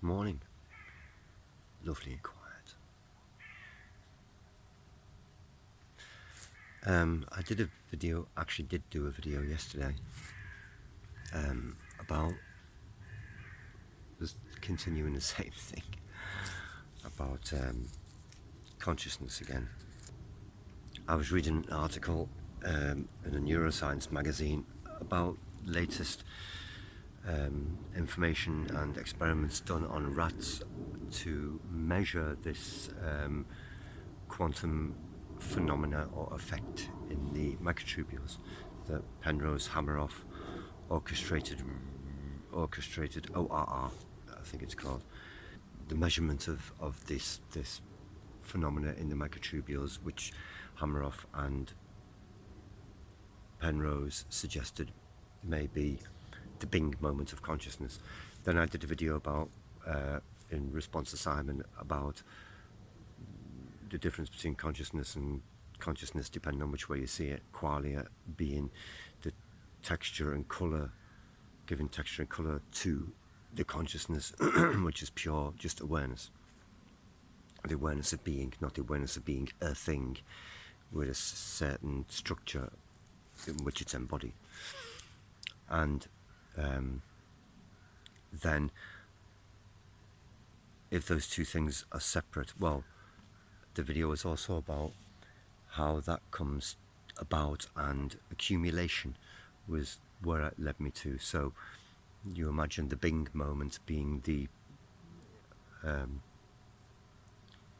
Morning. Lovely and quiet. I did do a video yesterday about just continuing the same thing about consciousness again. I was reading an article in a neuroscience magazine about latest information and experiments done on rats to measure this quantum phenomena or effect in the microtubules that Penrose Hameroff orchestrated ORR, I think it's called. The measurement of this phenomena in the microtubules, which Hameroff and Penrose suggested may be the Bing moment of consciousness. Then I did a video about, in response to Simon, about the difference between consciousness and consciousness depending on which way you see it. Qualia being the texture and colour, giving texture and colour to the consciousness, which is pure just awareness. The awareness of being, not the awareness of being a thing with a certain structure in which it's embodied. And then if those two things are separate, well, the video is also about how that comes about, and accumulation was where it led me to. So you imagine the Bing moment being the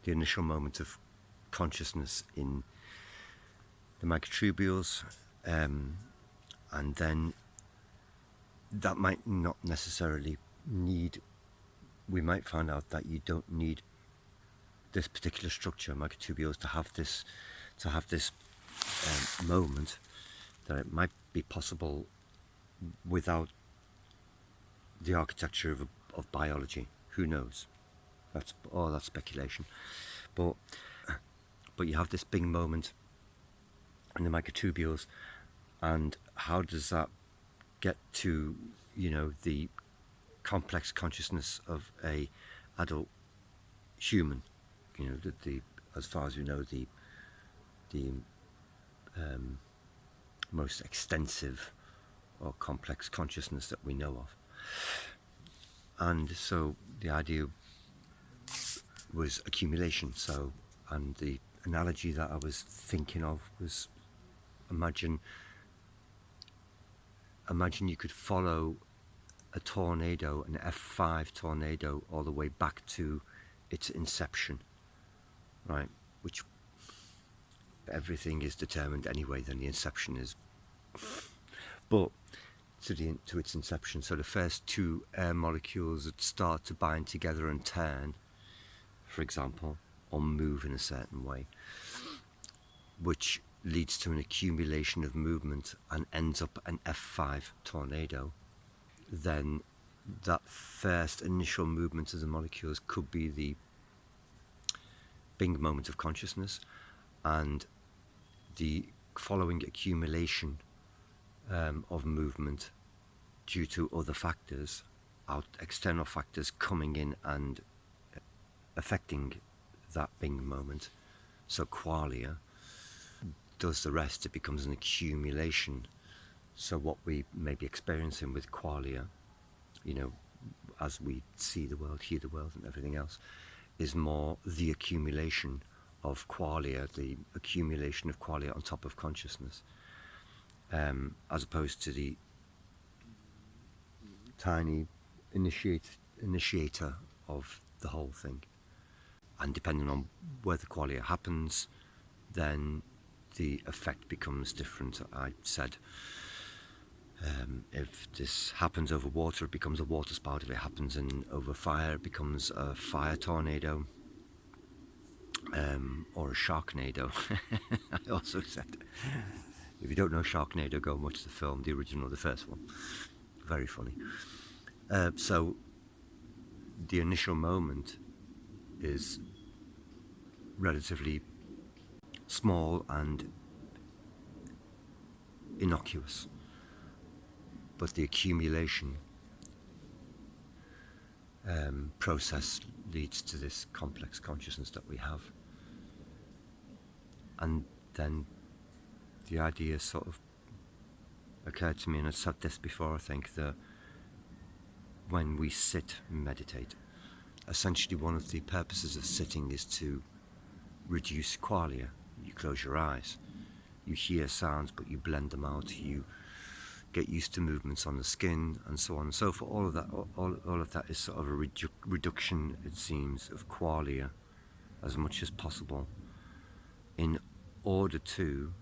initial moment of consciousness in the microtubules, and then that might not necessarily need, we might find out that you don't need this particular structure, microtubules, to have this moment, that it might be possible without the architecture of biology. Who knows? That's speculation. But you have this Bing moment in the microtubules, and how does that get to, the complex consciousness of a adult human? The as far as we know, the most extensive or complex consciousness that we know of. And so the idea was accumulation. So, and the analogy that I was thinking of was, imagine you could follow a tornado, an F5 tornado, all the way back to its inception, right? Which everything is determined anyway, then the inception is. But to its inception, so the first two air molecules that start to bind together and turn, for example, or move in a certain way, which leads to an accumulation of movement and ends up an F5 tornado, then that first initial movement of the molecules could be the Bing moment of consciousness, and the following accumulation of movement due to other factors, external factors coming in and affecting that Bing moment. So qualia does the rest. It becomes an accumulation. So what we may be experiencing with qualia, as we see the world, hear the world and everything else, is more the accumulation of qualia, the accumulation of qualia on top of consciousness, as opposed to the tiny initiator of the whole thing. And depending on where the qualia happens, then the effect becomes different. I said, if this happens over water, it becomes a water spout. If it happens over fire, it becomes a fire tornado, or a sharknado. I also said, if you don't know Sharknado, go and watch the film, the original, the first one. Very funny. So the initial moment is relatively small and innocuous, but the accumulation process leads to this complex consciousness that we have. And then the idea sort of occurred to me, and I've said this before, I think, that when we sit and meditate, essentially one of the purposes of sitting is to reduce qualia. You close your eyes, you hear sounds but you blend them out, you get used to movements on the skin and so on and so forth. All of that is sort of a reduction, it seems, of qualia as much as possible in order to,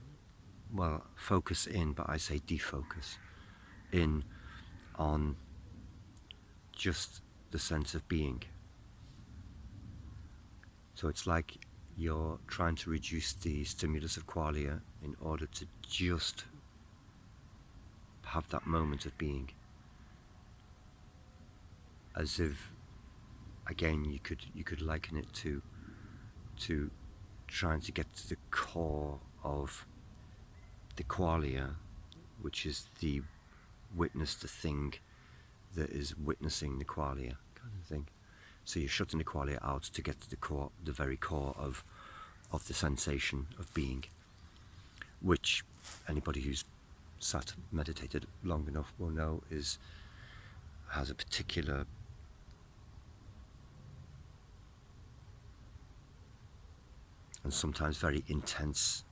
well, focus in, but I say defocus in on just the sense of being. So it's like you're trying to reduce the stimulus of qualia in order to just have that moment of being. As if, again, you could liken it to trying to get to the core of the qualia, which is the witness, the thing that is witnessing the qualia, kind of thing. So you're shutting the qualia out to get to the core, the very core of the sensation of being, which anybody who's sat meditated long enough will know has a particular and sometimes very intense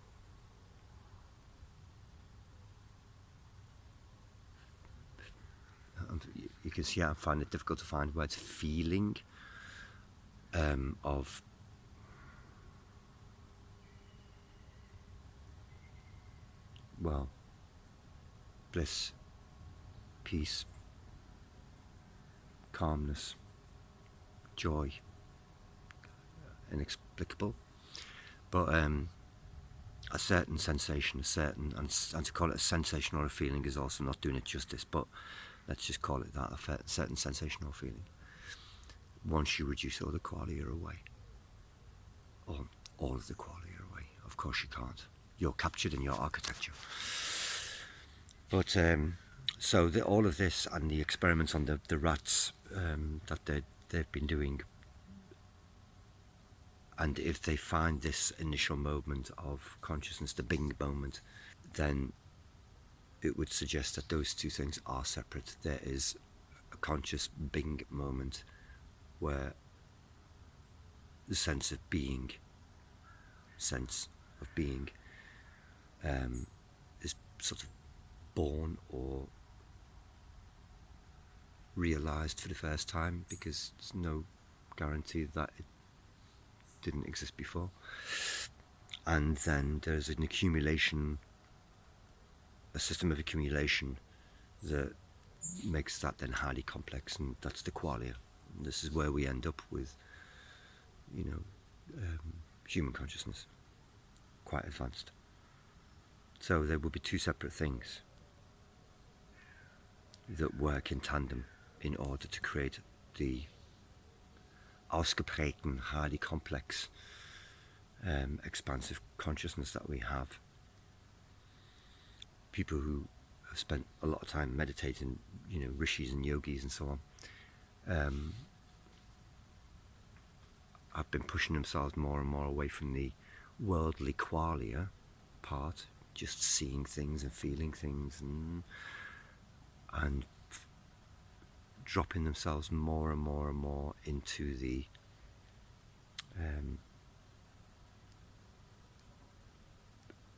you can see I find it difficult to find words, feeling of well, bliss, peace, calmness, joy, inexplicable, but a certain sensation, and to call it a sensation or a feeling is also not doing it justice, but let's just call it that, a certain sensation or feeling. Once you reduce all the qualia away, or all of the qualia away, of course you can't. You're captured in your architecture. But so all of this and the experiments on the rats that they've been doing, and if they find this initial moment of consciousness, the Bing moment, then it would suggest that those two things are separate. There is a conscious Bing moment where the sense of being is sort of born or realized for the first time, because there's no guarantee that it didn't exist before. And then there's an accumulation, a system of accumulation that makes that then highly complex, and that's the qualia. And this is where we end up with, human consciousness, quite advanced. So there will be two separate things that work in tandem in order to create the ausgeprägten, highly complex, expansive consciousness that we have. People who have spent a lot of time meditating, rishis and yogis and so on, have been pushing themselves more and more away from the worldly qualia part, just seeing things and feeling things, and dropping themselves more and more and more into the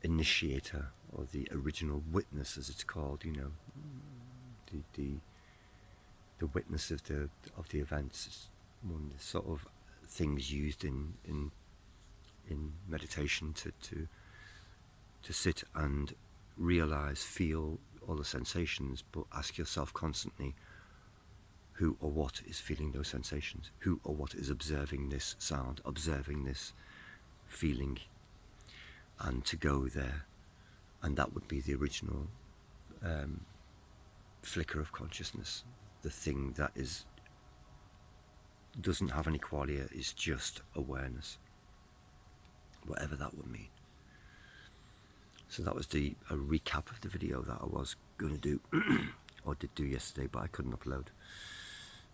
initiator, or the original witness, as it's called, the witness of the events. It's one of the sort of things used in meditation to sit and realize, feel all the sensations, but ask yourself constantly, who or what is feeling those sensations? Who or what is observing this sound, observing this feeling? And to go there, and that would be the original flicker of consciousness, the thing that doesn't have any qualia, is just awareness, whatever that would mean. So that was a recap of the video that I was going to do, or did do yesterday, but I couldn't upload.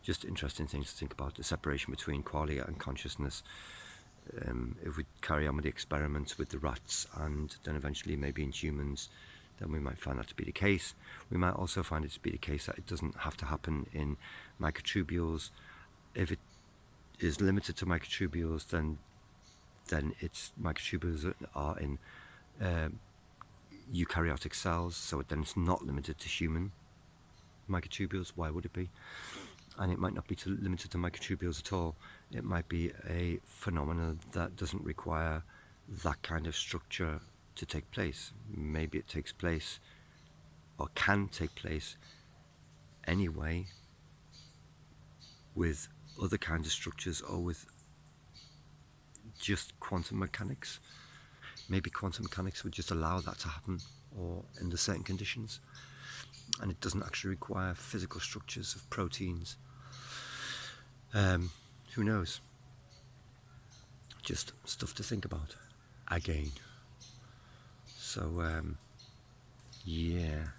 just interesting things to think about, the separation between qualia and consciousness. If we carry on with the experiments with the rats and then eventually maybe in humans, then we might find that to be the case. We might also find it to be the case that it doesn't have to happen in microtubules. If it is limited to microtubules, then its microtubules are in eukaryotic cells, so then it's not limited to human microtubules. Why would it be? And it might not be limited to microtubules at all. It might be a phenomenon that doesn't require that kind of structure to take place. Maybe it takes place, or can take place anyway, with other kinds of structures, or with just quantum mechanics. Maybe quantum mechanics would just allow that to happen, or under certain conditions, and it doesn't actually require physical structures of proteins. Who knows? Just stuff to think about again. So yeah.